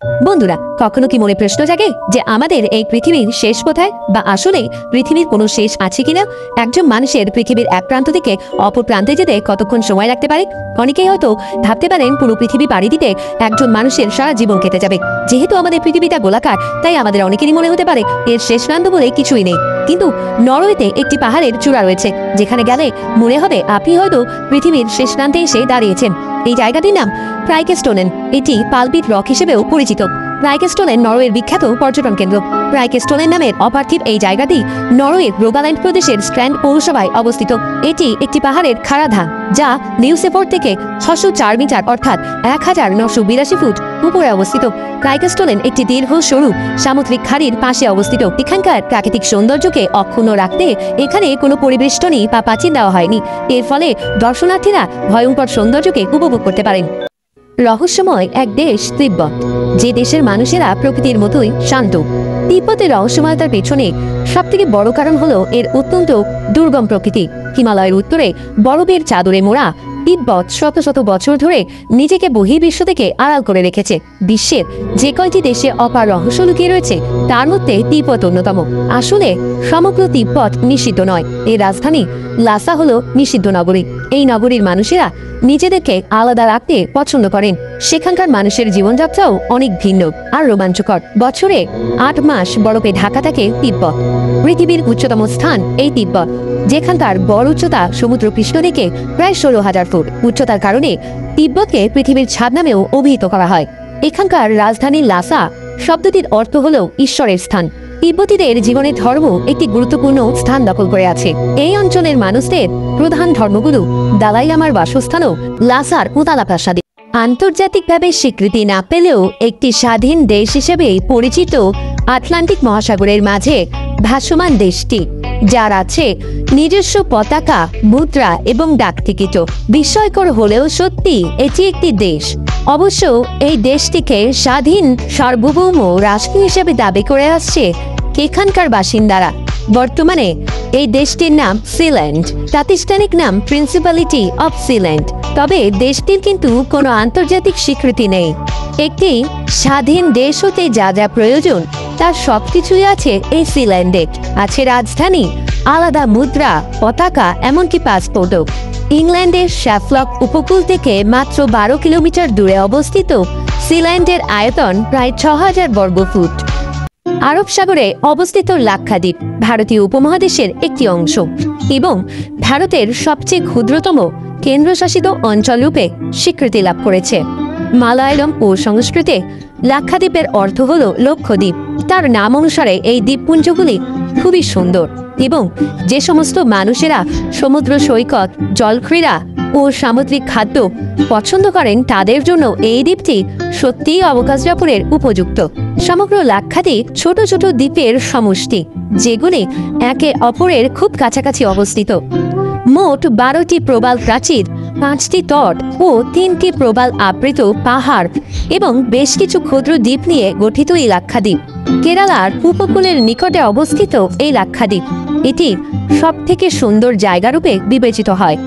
বন্ধুরা, কখনো কি মনে প্রশ্ন জাগে যে আমাদের এই পৃথিবীর শেষ কোথায়, বা আসলে পৃথিবীর কোনো শেষ আছে কিনা? একজন মানুষের পৃথিবীর এক প্রান্ত থেকে অপর প্রান্তে যেতে কতক্ষণ সময় লাগতে পারে? অনেকেই হয়তো ভাবতে পারেন পুরো পৃথিবী পাড়ি দিতে একজন মানুষের সারা জীবন কেটে যাবে। যেহেতু আমাদের পৃথিবীটা গোলাকার, তাই আমাদের অনেকেরই মনে হতে পারে এর শেষ প্রান্ত বলে কিছুই নেই। কিন্তু নরওয়েতে একটি পাহাড়ের চূড়া রয়েছে, যেখানে গেলে মনে হবে আপনি হয়তো পৃথিবীর শেষ প্রান্তে এসে দাঁড়িয়েছেন। এই জায়গাটির নাম প্রাইকেস্টোনেন। এটি পালপিট রক হিসেবেও পরিচিত। প্রাইকেস্টোনেন নরওয়ের বিখ্যাত পর্যটন কেন্দ্র। প্রাইকেস্টোনেন নামের অপার্থিব এই জায়গাটি নরওয়ের রোগাল্যান্ড প্রদেশের স্ট্র্যান্ড পৌরসভায় অবস্থিত। এটি একটি পাহাড়ের খাড়া ধাপ, যা নিউসেফোর্ড থেকে 604 মিটার অর্থাৎ 1982 ফুট উপরে অবস্থিত। প্রাইকেস্টোনেন একটি দীর্ঘ সরু সামুদ্রিক খাড়ির পাশে অবস্থিত। এখানকার প্রাকৃতিক সৌন্দর্যকে অক্ষুণ্ণ রাখতে এখানে কোনো পরিবেষ্টনী বা প্রাচীর দেওয়া হয়নি। এর ফলে দর্শনার্থীরা ভয়ঙ্কর সৌন্দর্যকে উপভোগ করতে পারেন। রহস্যময় এক দেশ তিব্বত, যে দেশের মানুষেরা প্রকৃতির মতোই শান্ত। তিব্বতের রহস্যময়তার পেছনে সবথেকে বড় কারণ হলো এর অত্যন্ত দুর্গম প্রকৃতি। হিমালয়ের উত্তরে বরফের চাদরে মোড়া তিব্বত শত শত বছর ধরে নিজেকে বহির্বিশ্ব থেকে আড়াল করে রেখেছে। বিশ্বের যে কয়টি দেশে অপার রহস্য লুকিয়ে রয়েছে, তার মধ্যে তিব্বত অন্যতম। আসলে সমগ্র তিব্বত নিষিদ্ধ নয়। এর রাজধানী লাসা হলো নিষিদ্ধ নগরী। এই নগরীর মানুষেরা নিজেদেরকে আলাদা রাখতে পছন্দ করেন। সেখানকার মানুষের জীবনযাত্রাও অনেক ভিন্ন আর রোমাঞ্চকর। বছরে 8 মাস বরফে ঢাকা থাকে তিব্বত। পৃথিবীর উচ্চতম স্থান এই তিব্বত, যেখানকার গড় উচ্চতা সমুদ্রপৃষ্ঠ থেকে প্রায় 16,000 ফুট। উচ্চতার কারণে তিব্বতকে পৃথিবীর ছাদ নামেও অভিহিত করা হয়। এখানকার রাজধানী লাসা শব্দটির অর্থ হল ঈশ্বরের স্থান। তিব্বতীদের জীবনের ধর্ম একটি গুরুত্বপূর্ণ স্থান দখল করে আছে। এই অঞ্চলের মানুষদের প্রধান ধর্মগুরু দালাই লামার বাসস্থানও লাসার উতালা প্রাসাদে। আন্তর্জাতিকভাবে স্বীকৃতি না পেলেও একটি স্বাধীন দেশ হিসেবে পরিচিত আটলান্টিক মহাসাগরের মাঝে ভাসমান দেশটি, যার আছে নিজস্ব পতাকা, মুদ্রা এবং ডাকটিকিট। বিস্ময়কর হলেও সত্যি এটি একটি দেশ। অবশ্য এই দেশটিকে স্বাধীন সার্বভৌম রাষ্ট্র হিসেবে দাবি করে আসছে এখানকার বাসিন্দারা। বর্তমানে এই দেশটির নাম সিল্যান্ড, প্রাতিষ্ঠানিক নাম প্রিন্সিপালিটি অফ সিল্যান্ড। তবে দেশটির কিন্তু কোনো আন্তর্জাতিক স্বীকৃতি নেই। একটি স্বাধীন দেশ হতে যা যা প্রয়োজন তার সবকিছুই আছে এই সিল্যান্ডে। আছে রাজধানী, আলাদা মুদ্রা, পতাকা, এমনকি পাসপোর্টও। ইংল্যান্ডের শ্যাফলক উপকূল থেকে মাত্র 12 কিলোমিটার দূরে অবস্থিত সিল্যান্ডের আয়তন প্রায় 6000 বর্গফুট। আরব সাগরে অবস্থিত লাক্ষাদ্বীপ ভারতীয় উপমহাদেশের একটি অংশ এবং ভারতের সবচেয়ে ক্ষুদ্রতম কেন্দ্রশাসিত অঞ্চল রূপে স্বীকৃতি লাভ করেছে। মালায়ালম ও সংস্কৃতে লাক্ষাদ্বীপের অর্থ হল লক্ষদ্বীপ। তার নাম অনুসারে এই দ্বীপপুঞ্জগুলি খুবই সুন্দর এবং যে সমস্ত মানুষেরা সমুদ্র সৈকত, জলক্রীড়া ও সামুদ্রিক খাদ্য পছন্দ করেন, তাদের জন্য এই দ্বীপটি সত্যিই অবকাশযাপনের উপযুক্ত। সমগ্র লাক্ষাদ্বীপ ছোট ছোট দ্বীপের সমষ্টি, যেগুলি একে অপরের খুব কাছাকাছি অবস্থিত। মোট 12টি প্রবাল প্রাচীর, 5টি তট ও 3টি প্রবাল আবৃত পাহাড় এবং বেশ কিছু ক্ষুদ্র দ্বীপ নিয়ে গঠিত এই লাক্ষাদ্বীপ। কেরালার উপকূলের নিকটে অবস্থিত এই লাক্ষাদ্বীপ এটি সবথেকে সুন্দর জায়গা রূপে বিবেচিত হয়।